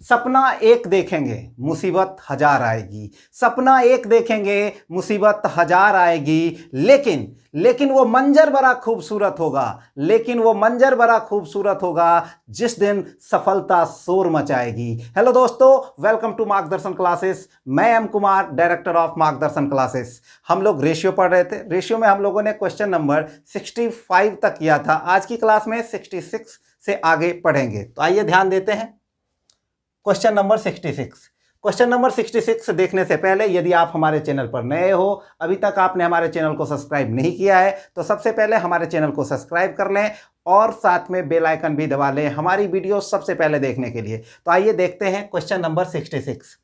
सपना एक देखेंगे मुसीबत हजार आएगी, सपना एक देखेंगे मुसीबत हजार आएगी, लेकिन वो मंजर बड़ा खूबसूरत होगा, लेकिन वो मंजर बड़ा खूबसूरत होगा जिस दिन सफलता शोर मचाएगी। हेलो दोस्तों, वेलकम टू मार्गदर्शन क्लासेस। मैं एम कुमार, डायरेक्टर ऑफ मार्गदर्शन क्लासेस। हम लोग रेशियो पढ़ रहे थे। रेशियो में हम लोगों ने क्वेश्चन नंबर 65 तक किया था। आज की क्लास में 66 से आगे पढ़ेंगे। तो आइए ध्यान देते हैं। Question number 66। क्वेश्चन नंबर 66 देखने से पहले यदि आप हमारे चैनल पर नए हो, अभी तक आपने हमारे चैनल को सब्सक्राइब नहीं किया है, तो सबसे पहले हमारे चैनल को सब्सक्राइब कर लें और साथ में बेल आइकन भी दबा लें हमारी वीडियो सबसे पहले देखने के लिए। तो आइए देखते हैं क्वेश्चन नंबर 66।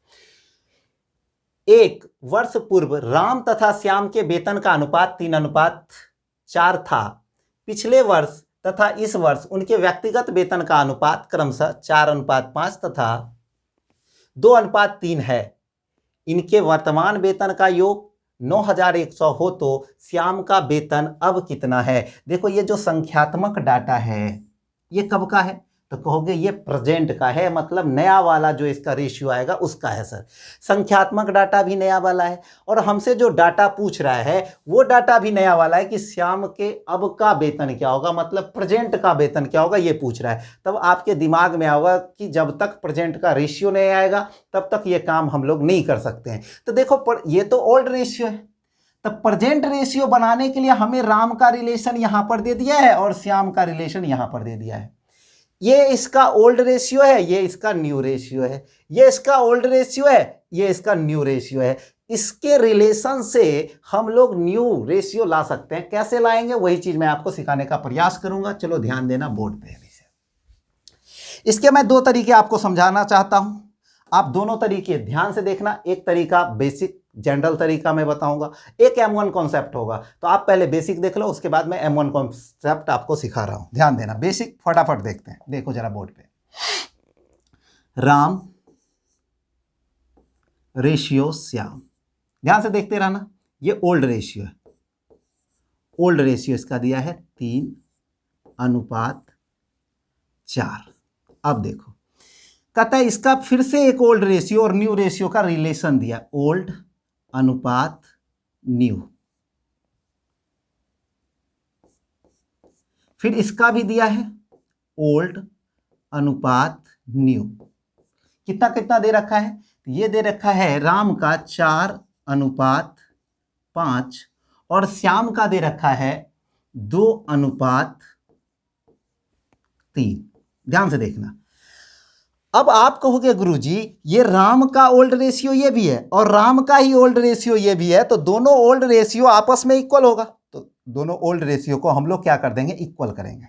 एक वर्ष पूर्व राम तथा श्याम के वेतन का अनुपात 3:4 था। पिछले वर्ष तथा इस वर्ष उनके व्यक्तिगत वेतन का अनुपात क्रमशः 4:5 तथा 2:3 है। इनके वर्तमान वेतन का योग 9,100 हो तो श्याम का वेतन अब कितना है। देखो, ये जो संख्यात्मक डाटा है ये कब का है, तो कहोगे ये प्रेजेंट का है, मतलब नया वाला जो इसका रेशियो आएगा उसका है। सर, संख्यात्मक डाटा भी नया वाला है और हमसे जो डाटा पूछ रहा है वो डाटा भी नया वाला है कि श्याम के अब का वेतन क्या होगा, मतलब प्रेजेंट का वेतन क्या होगा, ये पूछ रहा है। तब आपके दिमाग में आएगा कि जब तक प्रेजेंट का रेशियो नहीं आएगा तब तक ये काम हम लोग नहीं कर सकते हैं। तो देखो, ये तो ओल्ड रेशियो है, तो प्रेजेंट रेशियो बनाने के लिए हमें राम का रिलेशन यहां पर दे दिया है और श्याम का रिलेशन यहां पर दे दिया है। ये इसका ओल्ड रेशियो है, ये इसका न्यू रेशियो है, ये इसका ओल्ड रेशियो है, ये इसका न्यू रेशियो है। इसके रिलेशन से हम लोग न्यू रेशियो ला सकते हैं। कैसे लाएंगे वही चीज मैं आपको सिखाने का प्रयास करूंगा। चलो ध्यान देना बोर्ड पे। इसके मैं दो तरीके आपको समझाना चाहता हूं, आप दोनों तरीके ध्यान से देखना। एक तरीका बेसिक जनरल तरीका मैं बताऊंगा, एक M1 कॉन्सेप्ट होगा। तो आप पहले बेसिक देख लो, उसके बाद मैं M1 कॉन्सेप्ट आपको सिखा रहा हूं। ध्यान देना, बेसिक फटाफट देखते हैं। देखो जरा बोर्ड पे, राम रेशियो श्याम, ध्यान से देखते रहना। ये ओल्ड रेशियो है, ओल्ड रेशियो इसका दिया है 3:4। अब देखो, कहता है इसका फिर से एक ओल्ड रेशियो और न्यू रेशियो का रिलेशन दिया, ओल्ड अनुपात न्यू। फिर इसका भी दिया है ओल्ड अनुपात न्यू। कितना कितना दे रखा है, ये दे रखा है राम का 4:5 और श्याम का दे रखा है 2:3। ध्यान से देखना। अब आप कहोगे गुरुजी ये राम का ओल्ड रेशियो ये भी है और राम का ही ओल्ड रेशियो ये भी है, तो दोनों ओल्ड रेशियो आपस में इक्वल होगा। तो दोनों ओल्ड रेशियो को हम लोग क्या कर देंगे, इक्वल करेंगे।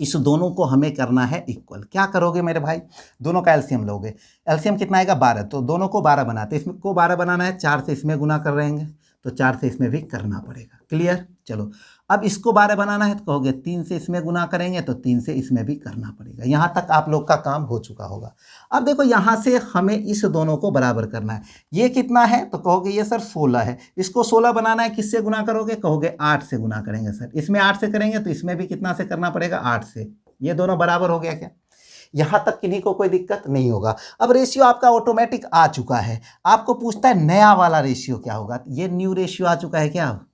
इस दोनों को हमें करना है इक्वल। क्या करोगे मेरे भाई, दोनों का एलसीएम लोगे। एलसीएम कितना आएगा, 12। तो दोनों को 12 बनाते, इसमें को 12 बनाना है, 4 से इसमें गुना कर रहेंगे तो 4 से इसमें भी करना पड़ेगा। क्लियर। चलो, अब इसको 12 बनाना है तो कहोगे 3 से इसमें गुना करेंगे तो 3 से इसमें भी करना पड़ेगा। यहां तक आप लोग का काम हो चुका होगा। अब देखो, यहां से हमें इस दोनों को बराबर करना है। ये कितना है तो कहोगे ये सर 16 है। इसको 16 बनाना है, किससे गुना करोगे, कहोगे 8 से गुना करेंगे। सर, इसमें 8 से करेंगे तो इसमें भी कितना से करना पड़ेगा, 8 से। ये दोनों बराबर हो गया क्या, यहां तक किन्हीं को कोई दिक्कत नहीं होगा। अब रेशियो आपका ऑटोमेटिक आ चुका है। आपको पूछता है नया वाला रेशियो क्या होगा, ये न्यू रेशियो आ चुका है क्या, अब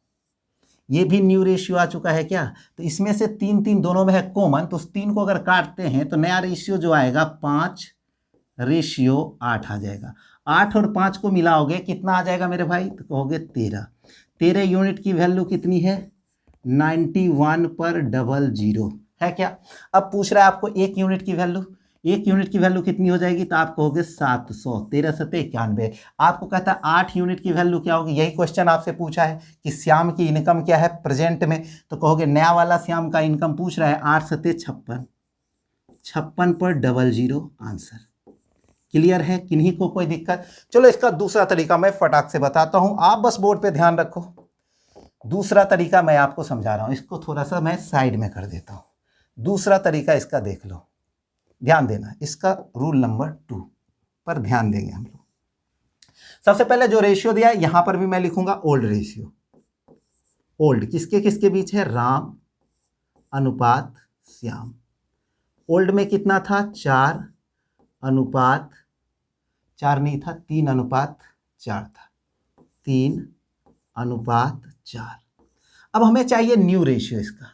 ये भी न्यू रेशियो आ चुका है क्या। तो इसमें से 3 दोनों में है कॉमन, तो उस 3 को अगर काटते हैं तो नया रेशियो जो आएगा 5:8 आ जाएगा। 8 और 5 को मिलाओगे कितना आ जाएगा मेरे भाई, तो कहोगे 13 यूनिट की वैल्यू कितनी है, 91/00 है क्या। अब पूछ रहा है आपको 1 यूनिट की वैल्यू, 1 यूनिट की वैल्यू कितनी हो जाएगी, तो आप कहोगे 700। 13 × 91। आपको कहता है 8 यूनिट की वैल्यू क्या होगी, यही क्वेश्चन आपसे पूछा है कि श्याम की इनकम क्या है प्रेजेंट में, तो कहोगे नया वाला श्याम का इनकम पूछ रहा है, 8 × 56, 56/00 आंसर। क्लियर है, किन्हीं को कोई दिक्कत। चलो इसका दूसरा तरीका मैं फटाक से बताता हूं, आप बस बोर्ड पे ध्यान रखो। दूसरा तरीका मैं आपको समझा रहा हूं, इसको थोड़ा सा मैं साइड में कर देता हूं। दूसरा तरीका इसका देख लो, ध्यान देना। इसका रूल नंबर 2 पर ध्यान देंगे हम लोग। सबसे पहले जो रेशियो दिया है यहां पर भी मैं लिखूंगा ओल्ड रेशियो। ओल्ड किसके किसके बीच है, राम अनुपात श्याम। ओल्ड में कितना था, 4 अनुपात 4 नहीं था, 3:4 था, 3:4। अब हमें चाहिए न्यू रेशियो, इसका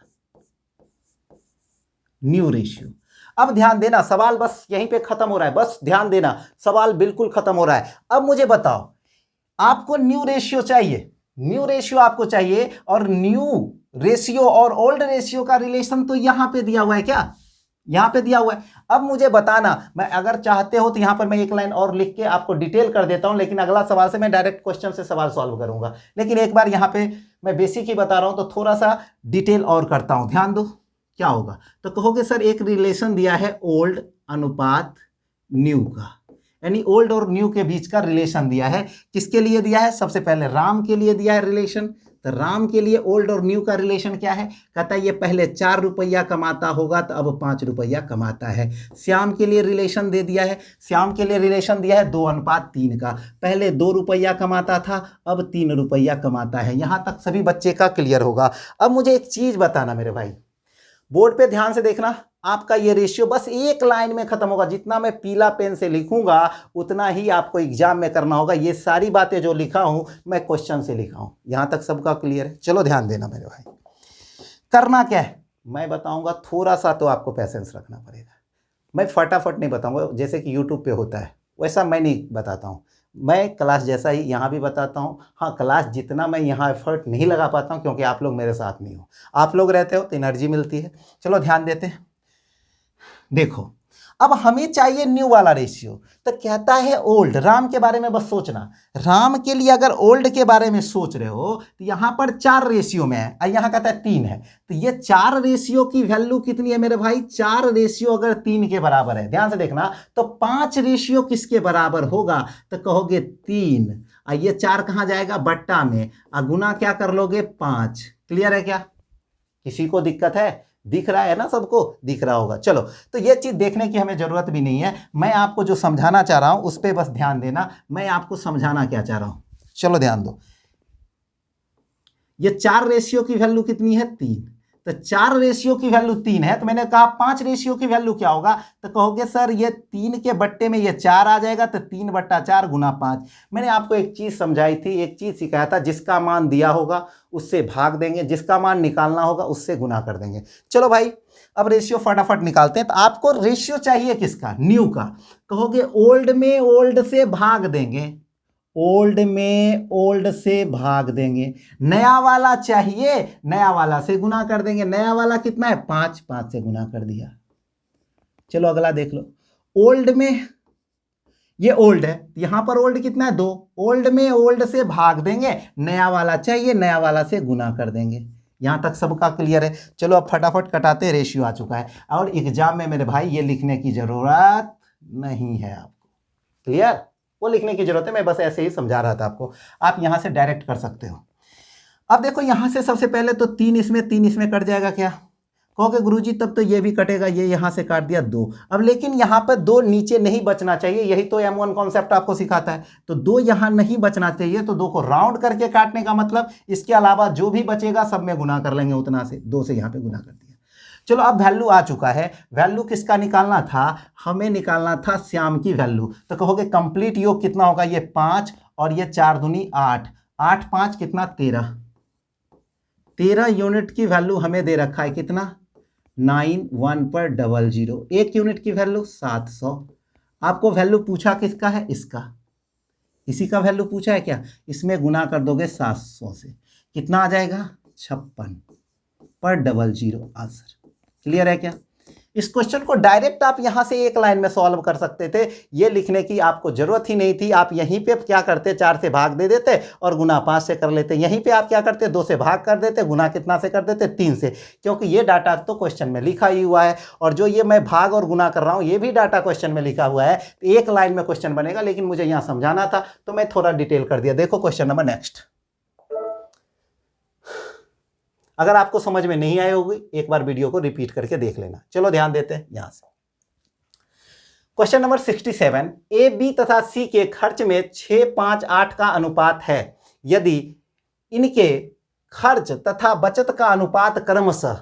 न्यू रेशियो। अब ध्यान देना, सवाल बस यहीं पे खत्म हो रहा है, बस ध्यान देना, सवाल बिल्कुल खत्म हो रहा है। अब मुझे बताओ, आपको न्यू रेशियो चाहिए, न्यू रेशियो आपको चाहिए, और न्यू रेशियो और ओल्ड रेशियो का रिलेशन तो यहां पे दिया हुआ है, क्या यहां पे दिया हुआ है। अब मुझे बताना, मैं अगर चाहते हो तो यहां पर मैं एक लाइन और लिख के आपको डिटेल कर देता हूं, लेकिन अगला सवाल से मैं डायरेक्ट क्वेश्चन से सवाल सॉल्व करूंगा। लेकिन एक बार यहां पे मैं बेसिक ही बता रहा हूं, तो थोड़ा सा डिटेल और करता हूं, ध्यान दो क्या होगा। तो कहोगे सर एक रिलेशन दिया है ओल्ड अनुपात न्यू का, यानी ओल्ड और न्यू के बीच का रिलेशन दिया है। किसके लिए दिया है? सबसे पहले राम के लिए दिया है रिलेशन। तो राम के लिए ओल्ड और न्यू का रिलेशन क्या है? कहता है ये पहले 4 रुपया कमाता होगा तो अब 5 रुपया कमाता है। श्याम के लिए रिलेशन दे दिया है, श्याम के लिए रिलेशन दिया है 2:3 का, पहले 2 रुपया कमाता था अब 3 रुपया कमाता है। यहां तक सभी बच्चे का क्लियर होगा। अब मुझे एक चीज बताना मेरे भाई, बोर्ड पे ध्यान से देखना, आपका ये रेशियो बस एक लाइन में खत्म होगा। जितना मैं पीला पेन से लिखूंगा उतना ही आपको एग्जाम में करना होगा। ये सारी बातें जो लिखा हूं मैं क्वेश्चन से लिखा हूं। यहां तक सबका क्लियर है? चलो ध्यान देना मेरे भाई, करना क्या है मैं बताऊंगा, थोड़ा सा तो आपको पैसेंस रखना पड़ेगा। मैं फटाफट नहीं बताऊंगा, जैसे कि यूट्यूब पे होता है वैसा मैं नहीं बताता हूं। मैं क्लास जैसा ही यहाँ भी बताता हूँ। हाँ, क्लास जितना मैं यहाँ एफर्ट नहीं लगा पाता हूँ क्योंकि आप लोग मेरे साथ नहीं हो। आप लोग रहते हो तो एनर्जी मिलती है। चलो ध्यान देते हैं। देखो, अब हमें चाहिए न्यू वाला रेशियो। तो कहता है ओल्ड, राम के बारे में बस सोचना। राम के लिए अगर ओल्ड के बारे में सोच रहे हो तो यहां पर 4 रेशियो में है और यहां कहता है 3 है। तो ये 4 रेशियो की वैल्यू कितनी है मेरे भाई? 4 रेशियो अगर 3 के बराबर है, ध्यान से देखना, तो 5 रेशियो किसके बराबर होगा? तो कहोगे 3, और ये 4 कहां जाएगा? बट्टा में, और गुना क्या कर लोगे? 5। क्लियर है क्या? किसी को दिक्कत है? दिख रहा है ना? सबको दिख रहा होगा। चलो, तो ये चीज देखने की हमें जरूरत भी नहीं है। मैं आपको जो समझाना चाह रहा हूं उस पर बस ध्यान देना। मैं आपको समझाना क्या चाह रहा हूं, चलो ध्यान दो। ये 4 रेशियो की वैल्यू कितनी है? 3। तो 4 रेशियो की वैल्यू 3 है, तो मैंने कहा 5 रेशियो की वैल्यू क्या होगा? तो कहोगे सर ये 3 के बट्टे में ये 4 आ जाएगा, तो 3/4 गुना 5। मैंने आपको एक चीज समझाई थी, एक चीज सिखाया था, जिसका मान दिया होगा उससे भाग देंगे, जिसका मान निकालना होगा उससे गुना कर देंगे। चलो भाई, अब रेशियो फटाफट निकालते हैं। तो आपको रेशियो चाहिए किसका? न्यू का। कहोगे ओल्ड में ओल्ड से भाग देंगे, ओल्ड में ओल्ड से भाग देंगे। नया वाला चाहिए, नया वाला से गुना कर देंगे। नया वाला कितना है? 5, 5 से गुना कर दिया। चलो अगला देख लो। ओल्ड में, ये ओल्ड है, यहां पर ओल्ड कितना है? 2। ओल्ड में ओल्ड से भाग देंगे, नया वाला चाहिए, नया वाला से गुना कर देंगे। यहां तक सबका क्लियर है? चलो अब फटाफट कटाते, रेशियो आ चुका है और एग्जाम में मेरे भाई ये लिखने की जरूरत नहीं है आपको। क्लियर? वो लिखने की जरूरत है, मैं बस ऐसे ही समझा रहा था आपको। आप यहां से डायरेक्ट कर सकते हो। अब देखो, यहां से सबसे पहले तो 3 इसमें कट जाएगा। क्या कहोगे गुरुजी तब तो ये भी कटेगा, ये यहां से काट दिया 2। अब लेकिन यहां पर 2 नीचे नहीं बचना चाहिए, यही तो M1 कॉन्सेप्ट आपको सिखाता है। तो 2 यहां नहीं बचना चाहिए, तो 2 को राउंड करके काटने का मतलब इसके अलावा जो भी बचेगा सब में गुना कर लेंगे, उतना से 2 से यहां पे गुना कर दिया। चलो अब वैल्यू आ चुका है। वैल्यू किसका निकालना था? हमें निकालना था श्याम की वैल्यू। तो कहोगे कंप्लीट योग कितना होगा? ये 5 और ये 4 दूनी 8, 8 5 कितना? 13। 13 यूनिट की वैल्यू हमें दे रखा है कितना? 91/00। 1 यूनिट की वैल्यू 700। आपको वैल्यू पूछा किसका है? इसका, इसी का वैल्यू पूछा है क्या? इसमें गुना कर दोगे 700 से, कितना आ जाएगा? 56/00 आंसर। क्लियर है क्या? इस क्वेश्चन को डायरेक्ट आप यहां से एक लाइन में सॉल्व कर सकते थे, ये लिखने की आपको जरूरत ही नहीं थी। आप यहीं पे क्या करते? 4 से भाग दे देते और गुना 5 से कर लेते। यहीं पे आप क्या करते? 2 से भाग कर देते, गुना कितना से कर देते? 3 से, क्योंकि ये डाटा तो क्वेश्चन में लिखा ही हुआ है। और जो ये मैं भाग और गुना कर रहा हूं ये भी डाटा क्वेश्चन में लिखा हुआ है। तो एक लाइन में क्वेश्चन बनेगा, लेकिन मुझे यहां समझाना था तो मैं थोड़ा डिटेल कर दिया। देखो क्वेश्चन नंबर नेक्स्ट। अगर आपको समझ में नहीं आई होगी एक बार वीडियो को रिपीट करके देख लेना। चलो ध्यान देते हैं यहां से। क्वेश्चन नंबर 67, ए बी तथा सी के खर्च में 6:5:8 का अनुपात है। यदि इनके खर्च तथा बचत का अनुपात क्रमशः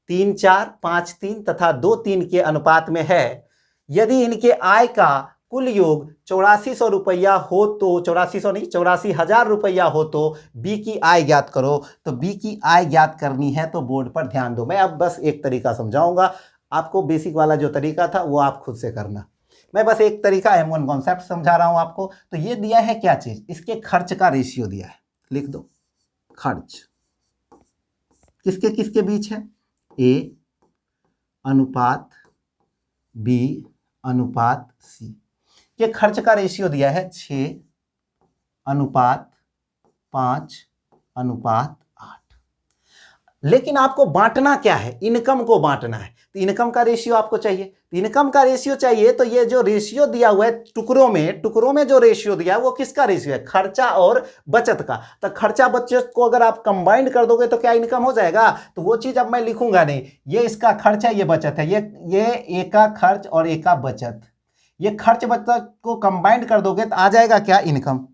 3:4, 5:3 तथा 2:3 के अनुपात में है, यदि इनके आय का कुल योग 8400 रुपया हो तो 8400 नहीं 84,000 रुपया हो तो बी की आय ज्ञात करो। तो बी की आय ज्ञात करनी है तो बोर्ड पर ध्यान दो। मैं अब बस एक तरीका समझाऊंगा आपको, बेसिक वाला जो तरीका था वो आप खुद से करना। मैं बस एक तरीका M1 कॉन्सेप्ट समझा रहा हूं आपको। तो ये दिया है क्या चीज, इसके खर्च का रेशियो दिया है, लिख दो खर्च किसके किसके बीच है, A अनुपात B अनुपात C। ये खर्च का रेशियो दिया है 6 अनुपात 5 अनुपात 8। लेकिन आपको बांटना क्या है, इनकम को बांटना है। तो इनकम का रेशियो आपको चाहिए, इनकम का रेशियो चाहिए। तो ये जो रेशियो दिया हुआ है टुकड़ों में जो रेशियो दिया है वो किसका रेशियो है, खर्चा और बचत का। तो खर्चा बचत को अगर आप कंबाइंड कर दोगे तो क्या इनकम हो जाएगा। तो वो चीज अब मैं लिखूंगा नहीं, ये इसका खर्चा ये बचत है, ये एक का खर्च और एक का बचत। ये खर्च बचत को कंबाइंड कर दोगे तो आ जाएगा क्या, इनकम।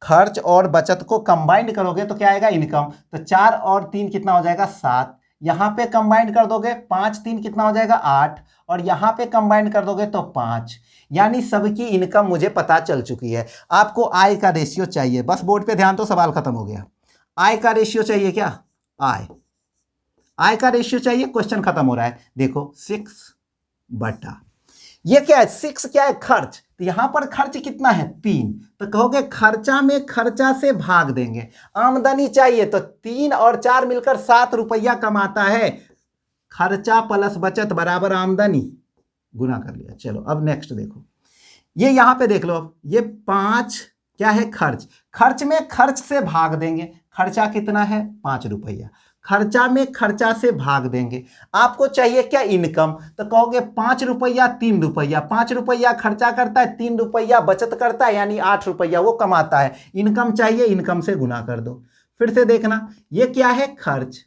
खर्च और बचत को कंबाइंड करोगे तो क्या आएगा, इनकम। तो 4 और 3 कितना हो जाएगा, 7। यहां पे कंबाइंड कर दोगे 5 3 कितना हो जाएगा, 8। और यहां पे कंबाइंड कर दोगे तो 5। यानी सबकी इनकम मुझे पता चल चुकी है। आपको आय का रेशियो चाहिए, बस बोर्ड पे ध्यान, तो सवाल खत्म हो गया। आय का रेशियो चाहिए क्या, आय का रेशियो चाहिए, क्वेश्चन खत्म हो रहा है। देखो 6 बटा ये क्या है, 6 क्या है, खर्च। तो यहां पर खर्च कितना है, 3। तो कहोगे खर्चा में खर्चा से भाग देंगे। आमदनी चाहिए तो 3 और 4 मिलकर 7 रुपया कमाता है। खर्चा प्लस बचत बराबर आमदनी, गुना कर लिया। चलो अब नेक्स्ट देखो, ये यहां पे देख लो, ये 5 क्या है, खर्च। खर्च में खर्च से भाग देंगे, खर्चा कितना है, 5 रुपया। खर्चा में खर्चा से भाग देंगे। आपको चाहिए क्या, इनकम। तो कहोगे 5 रुपया 3 रुपया, 5 रुपया खर्चा करता है, 3 रुपया बचत करता है, यानी 8 रुपया वो कमाता है। इनकम चाहिए, इनकम से गुना कर दो। फिर से देखना, ये क्या है, खर्च।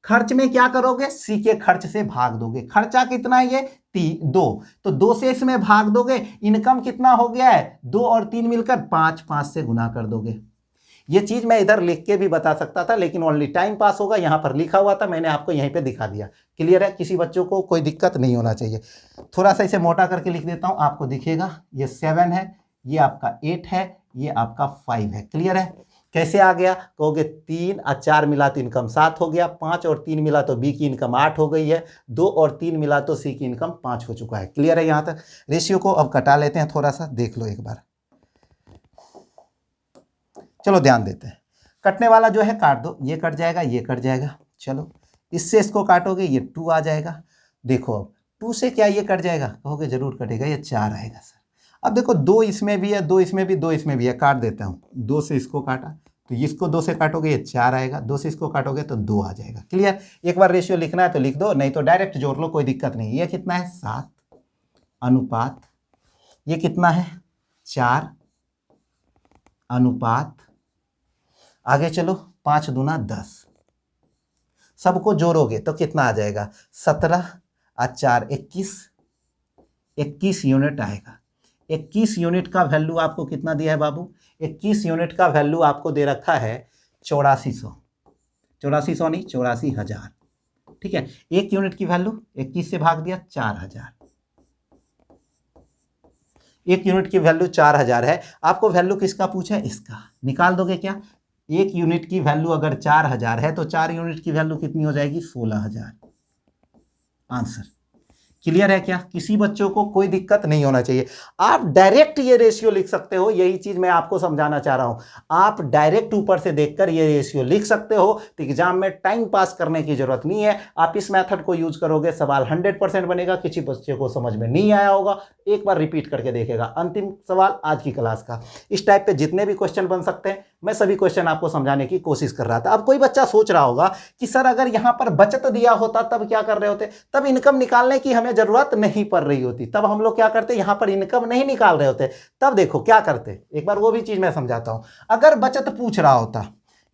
खर्च में क्या करोगे, सी के खर्च से भाग दोगे। खर्चा कितना है, ये 2, तो 2 से इसमें भाग दोगे। इनकम कितना हो गया है, 2 और 3 मिलकर 5, 5 से गुना कर दोगे। ये चीज मैं इधर लिख के भी बता सकता था, लेकिन ओनली टाइम पास होगा, यहां पर लिखा हुआ था, मैंने आपको यहीं पे दिखा दिया। क्लियर है, किसी बच्चों को कोई दिक्कत नहीं होना चाहिए। थोड़ा सा इसे मोटा करके लिख देता हूं, आपको दिखेगा। ये 7 है, ये आपका 8 है, ये आपका 5 है। क्लियर है, कैसे आ गया, कहोगे 3 और 4 मिला तो इनकम 7 हो गया, 5 और 3 मिला तो बी की इनकम 8 हो गई है, 2 और 3 मिला तो सी की इनकम 5 हो चुका है। क्लियर है, यहां तक। रेशियो को अब कटा लेते हैं, थोड़ा सा देख लो एक बार। चलो ध्यान देते हैं, कटने वाला जो है काट दो, ये कट जाएगा, ये कट जाएगा। चलो इससे इसको काटोगे, ये 2 आ जाएगा। देखो अब 2 से क्या ये कट जाएगा, कहोगे जरूर कटेगा, ये 4 आएगा सर। अब देखो 2 इसमें भी है, 2 इसमें भी, 2 इसमें भी है, काट देता हूँ। 2 से इसको काटा तो इसको 2 से काटोगे, ये 4 आएगा। 2 से इसको काटोगे तो 2 आ जाएगा। क्लियर, एक बार रेशियो लिखना है तो लिख दो, नहीं तो डायरेक्ट जोड़ लो, कोई दिक्कत नहीं। ये कितना है, 7 अनुपात, ये कितना है, 4 अनुपात, आगे चलो 5 दूना 10, सबको जोड़ोगे तो कितना आ जाएगा, 17 और 4 21, 21 यूनिट आएगा। 21 यूनिट का वैल्यू आपको कितना दिया है बाबू, 21 यूनिट का वैल्यू आपको दे रखा है 8400, 8400 नहीं 84,000। ठीक है, 1 यूनिट की वैल्यू 21 से भाग दिया 4000, 1 यूनिट की वैल्यू 4000 है। आपको वैल्यू किसका पूछा है, इसका। निकाल दोगे क्या, 1 यूनिट की वैल्यू अगर 4000 है तो 4 यूनिट की वैल्यू कितनी हो जाएगी, 16000। आंसर क्लियर है क्या, किसी बच्चों को कोई दिक्कत नहीं होना चाहिए। आप डायरेक्ट ये रेशियो लिख सकते हो, यही चीज मैं आपको समझाना चाह रहा हूं। आप डायरेक्ट ऊपर से देखकर ये रेशियो लिख सकते हो, तो एग्जाम में टाइम पास करने की जरूरत नहीं है। आप इस मेथड को यूज करोगे, सवाल 100% बनेगा। किसी बच्चे को समझ में नहीं आया होगा, एक बार रिपीट करके देखेगा। अंतिम सवाल आज की क्लास का, इस टाइप पे जितने भी क्वेश्चन बन सकते हैं, मैं सभी क्वेश्चन आपको समझाने की कोशिश कर रहा था। अब कोई बच्चा सोच रहा होगा कि सर अगर यहां पर बचत दिया होता तब क्या कर रहे होते, तब इनकम निकालने की हमें जरूरत नहीं पड़ रही होती, तब हम लोग क्या करते, यहां पर इनकम नहीं निकाल रहे होते। तब देखो क्या करते, एक बार वो भी चीज मैं समझाता हूं। अगर बचत पूछ रहा होता,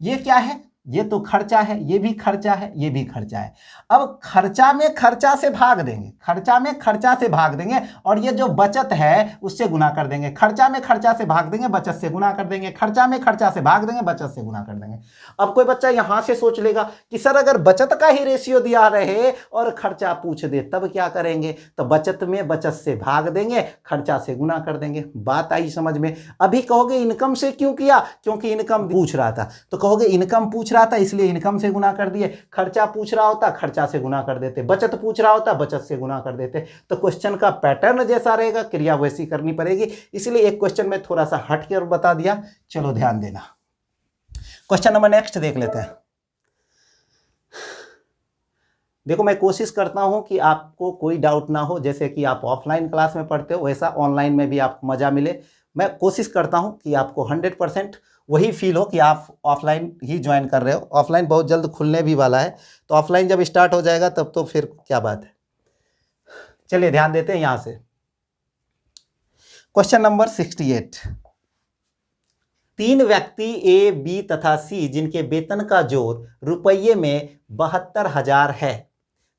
ये क्या है, ये तो खर्चा है, ये भी खर्चा है, ये भी खर्चा है। अब खर्चा में खर्चा से भाग देंगे, खर्चा में खर्चा से भाग देंगे, और ये जो बचत है उससे गुना कर देंगे। खर्चा में खर्चा से भाग देंगे, बचत से गुना कर देंगे, खर्चा में खर्चा से भाग देंगे, बचत से गुना कर देंगे। अब कोई बच्चा यहां से सोच लेगा कि सर अगर बचत का ही रेशियो दिया रहे और खर्चा पूछ दे तब क्या करेंगे? तो बचत में बचत से भाग देंगे, खर्चा से गुना कर देंगे। बात आई समझ में? अभी कहोगे इनकम से क्यों किया? क्योंकि इनकम पूछ रहा था, तो कहोगे इनकम पूछ रहा था इसलिए इनकम से गुना कर दिए। खर्चा पूछ रहा होता खर्चा से गुना कर देते, बचत पूछ रहा होता बचत से गुना कर देते। तो क्वेश्चन का पैटर्न जैसा रहेगा, क्रिया वैसी करनी पड़ेगी। इसलिए एक क्वेश्चन में थोड़ा सा हट के और बता दिया। चलो ध्यान देना, क्वेश्चन नंबर नेक्स्ट देख लेते हैं। देखो मैं कोशिश करता हूं कि आपको कोई डाउट ना हो, जैसे कि आप ऑफलाइन क्लास में पढ़ते हो वैसा ऑनलाइन में भी आपको मजा मिले। मैं कोशिश करता हूं कि आपको 100% वही फील हो कि आप ऑफलाइन ही ज्वाइन कर रहे हो। ऑफलाइन बहुत जल्द खुलने भी वाला है, तो ऑफलाइन जब स्टार्ट हो जाएगा तब तो फिर क्या बात है। चलिए ध्यान देते हैं यहां से। Question number 68। 3 व्यक्ति ए, बी तथा सी जिनके वेतन का जोड़ रुपये में 72,000 है,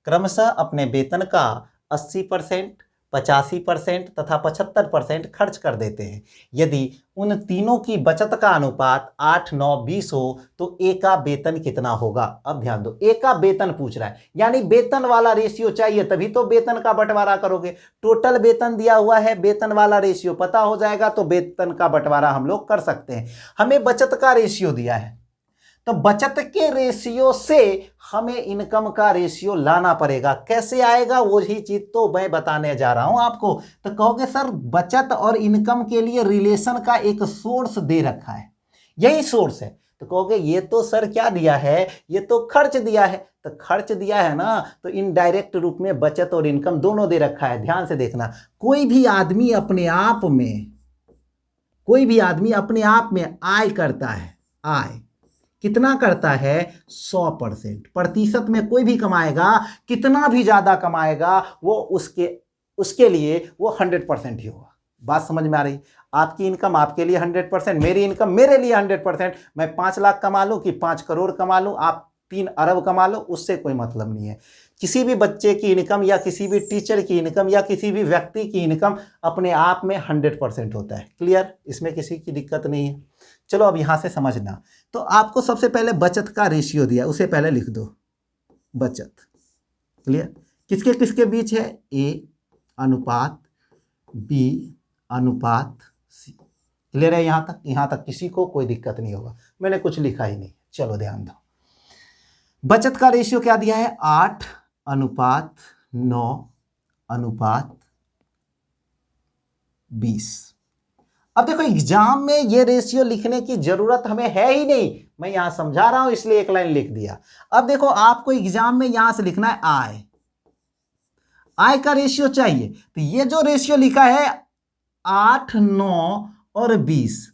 क्रमशः अपने वेतन का 80%, 85% तथा 75% खर्च कर देते हैं। यदि उन तीनों की बचत का अनुपात 8, 9, 20 हो तो ए का वेतन कितना होगा? अब ध्यान दो, ए का वेतन पूछ रहा है, यानी वेतन वाला रेशियो चाहिए, तभी तो वेतन का बंटवारा करोगे। टोटल वेतन दिया हुआ है, वेतन वाला रेशियो पता हो जाएगा तो वेतन का बंटवारा हम लोग कर सकते हैं। हमें बचत का रेशियो दिया है, तो बचत के रेशियो से हमें इनकम का रेशियो लाना पड़ेगा। कैसे आएगा वही चीज तो मैं बताने जा रहा हूं आपको। तो कहोगे सर बचत और इनकम के लिए रिलेशन का एक सोर्स दे रखा है, यही सोर्स है। तो कहोगे ये तो सर क्या दिया है, ये तो खर्च दिया है। तो खर्च दिया है ना, तो इनडायरेक्ट रूप में बचत और इनकम दोनों दे रखा है। ध्यान से देखना, कोई भी आदमी अपने आप में आय करता है। आय कितना करता है? 100%। प्रतिशत में कोई भी कमाएगा, कितना भी ज्यादा कमाएगा, वो उसके लिए वो 100% ही होगा। बात समझ में आ रही? आपकी इनकम आपके लिए 100%, मेरी इनकम मेरे लिए 100%। मैं 5 लाख कमा लूं कि 5 करोड़ कमा लूं, आप 3 अरब कमा लो, उससे कोई मतलब नहीं है। किसी भी बच्चे की इनकम या किसी भी टीचर की इनकम या किसी भी व्यक्ति की इनकम अपने आप में 100% होता है। क्लियर? इसमें किसी की दिक्कत नहीं है। चलो अब यहां से समझना। तो आपको सबसे पहले बचत का रेशियो दिया, उसे पहले लिख दो, बचत। क्लियर? किसके किसके बीच है? ए अनुपात बी अनुपात सी। क्लियर है यहां तक? यहां तक किसी को कोई दिक्कत नहीं होगा, मैंने कुछ लिखा ही नहीं। चलो ध्यान दो, बचत का रेशियो क्या दिया है? 8 अनुपात 9 अनुपात 20। अब देखो एग्जाम में ये रेशियो लिखने की जरूरत हमें है ही नहीं, मैं यहां समझा रहा हूं इसलिए एक लाइन लिख दिया। अब देखो आपको एग्जाम में यहां से लिखना है आय का रेशियो चाहिए। तो ये जो रेशियो लिखा है 8, 9 और 20,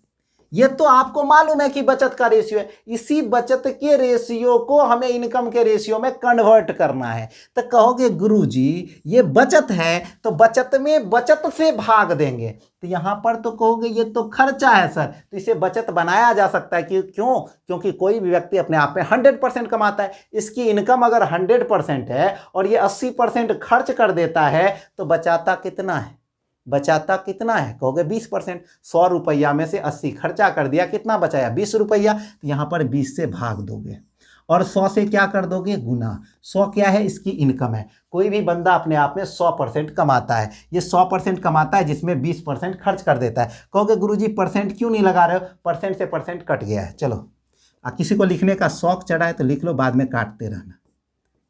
ये तो आपको मालूम है कि बचत का रेशियो है। इसी बचत के रेशियो को हमें इनकम के रेशियो में कन्वर्ट करना है। तो कहोगे गुरुजी ये बचत है, तो बचत में बचत से भाग देंगे। तो यहां पर तो कहोगे ये तो खर्चा है सर, तो इसे बचत बनाया जा सकता है। क्यों? क्योंकि कोई भी व्यक्ति अपने आप में 100% कमाता है। इसकी इनकम अगर 100% है और ये 80% खर्च कर देता है, तो बचाता कितना है? कहोगे 20%। 100 रुपया में से 80 खर्चा कर दिया, कितना बचाया? 20 रुपया। तो यहां पर 20 से भाग दोगे और 100 से क्या कर दोगे? गुना। 100 क्या है? इसकी इनकम है। कोई भी बंदा अपने आप में 100% कमाता है, ये 100% कमाता है जिसमें 20% खर्च कर देता है। कहोगे गुरुजी परसेंट क्यों नहीं लगा रहे हो? परसेंट से परसेंट कट गया है। चलो किसी को लिखने का शौक चढ़ा है तो लिख लो, बाद में काटते रहना,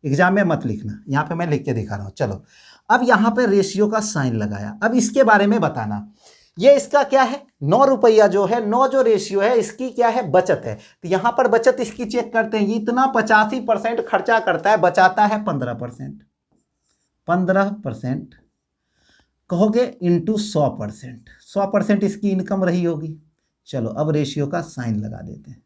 एग्जाम में मत लिखना। यहां पे मैं लिख के दिखा रहा हूं। चलो अब यहां पे रेशियो का साइन लगाया। अब इसके बारे में बताना, ये इसका क्या है? 9 रुपया जो है, 9 जो रेशियो है इसकी क्या है? बचत है। तो यहां पर बचत इसकी चेक करते हैं, ये इतना 85% खर्चा करता है, बचाता है 15%। 15% कहोगे इंटू 100%। 100% इसकी इनकम रही होगी। चलो अब रेशियो का साइन लगा देते हैं।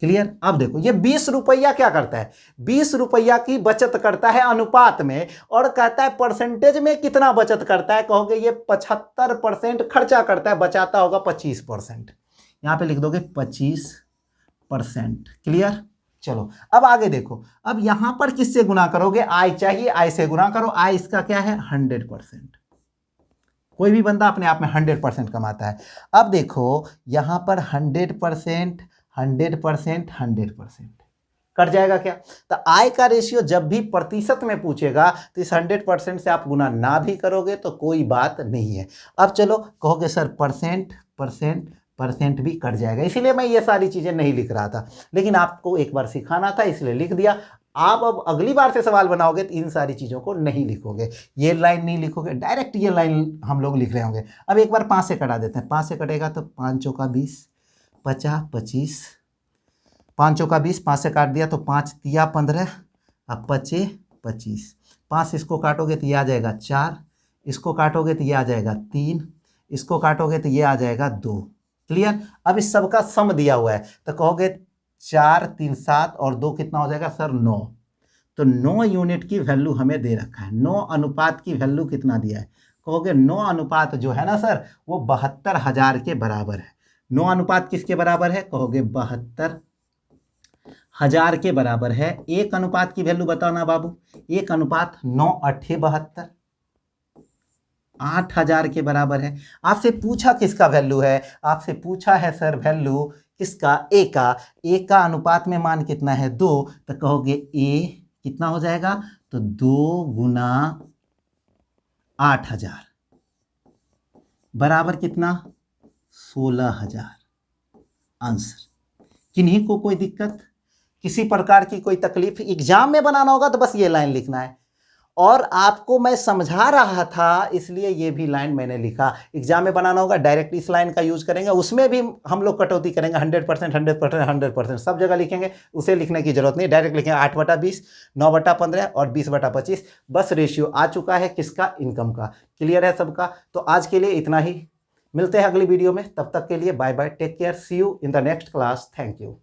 क्लियर? अब देखो ये 20 रुपया क्या करता है? 20 रुपया की बचत करता है अनुपात में, और कहता है परसेंटेज में कितना बचत करता है? कहोगे ये 75% खर्चा करता है, बचाता होगा 25%। यहां पे लिख दोगे 25 परसेंट। क्लियर? चलो अब आगे देखो, अब यहां पर किससे गुना करोगे? आय चाहिए, आय से गुना करो। आय इसका क्या है? 100%। कोई भी बंदा अपने आप में 100% कमाता है। अब देखो यहां पर 100%, 100%, 100% कट जाएगा क्या? तो आय का रेशियो जब भी प्रतिशत में पूछेगा तो इस 100% से आप गुना ना भी करोगे तो कोई बात नहीं है। अब चलो कहोगे सर परसेंट, परसेंट, परसेंट भी कट जाएगा, इसीलिए मैं ये सारी चीजें नहीं लिख रहा था, लेकिन आपको एक बार सिखाना था इसलिए लिख दिया। आप अब अगली बार से सवाल बनाओगे तो इन सारी चीजों को नहीं लिखोगे, ये लाइन नहीं लिखोगे, डायरेक्ट ये लाइन हम लोग लिख रहे होंगे। अब एक बार 5 से कटा देते हैं। 5 से कटेगा तो 5 चौका 20, 50, 25, 5 चौका 20, 5 से काट दिया तो 5 तिया 15, अब 25, 25, 5 इसको काटोगे तो ये आ जाएगा 4, इसको काटोगे तो ये आ जाएगा 3, इसको काटोगे तो ये आ जाएगा 2। क्लियर? अब इस सब का सम दिया हुआ है तो कहोगे 4, 3, 7 और 2 कितना हो जाएगा सर? 9। तो 9 यूनिट की वैल्यू हमें दे रखा है। 9 अनुपात की वैल्यू कितना दिया है? कहोगे 9 अनुपात जो है ना सर वो 72,000 के बराबर है। 9 अनुपात किसके बराबर है? कहोगे 72,000 के बराबर है। 1 अनुपात की वैल्यू बताओ ना बाबू। 1 अनुपात 9 8 72, 8,000 के बराबर है। आपसे पूछा किसका वैल्यू है? आपसे पूछा है सर वैल्यू किसका? ए का। ए का अनुपात में मान कितना है? 2। तो कहोगे ए कितना हो जाएगा? तो 2 गुना 8,000 बराबर कितना? 16,000। आंसर। किन्हीं को कोई दिक्कत, किसी प्रकार की कोई तकलीफ? एग्जाम में बनाना होगा तो बस ये लाइन लिखना है, और आपको मैं समझा रहा था इसलिए ये भी लाइन मैंने लिखा। एग्जाम में बनाना होगा डायरेक्ट इस लाइन का यूज करेंगे, उसमें भी हम लोग कटौती करेंगे। 100%, 100%, 100% सब जगह लिखेंगे, उसे लिखने की जरूरत नहीं, डायरेक्ट लिखेंगे 8/20, 9/15 और 20/25। बस रेशियो आ चुका है किसका? इनकम का। क्लियर है सबका? तो आज के लिए इतना ही, मिलते हैं अगली वीडियो में, तब तक के लिए bye bye, take care, see you in the next class. Thank you.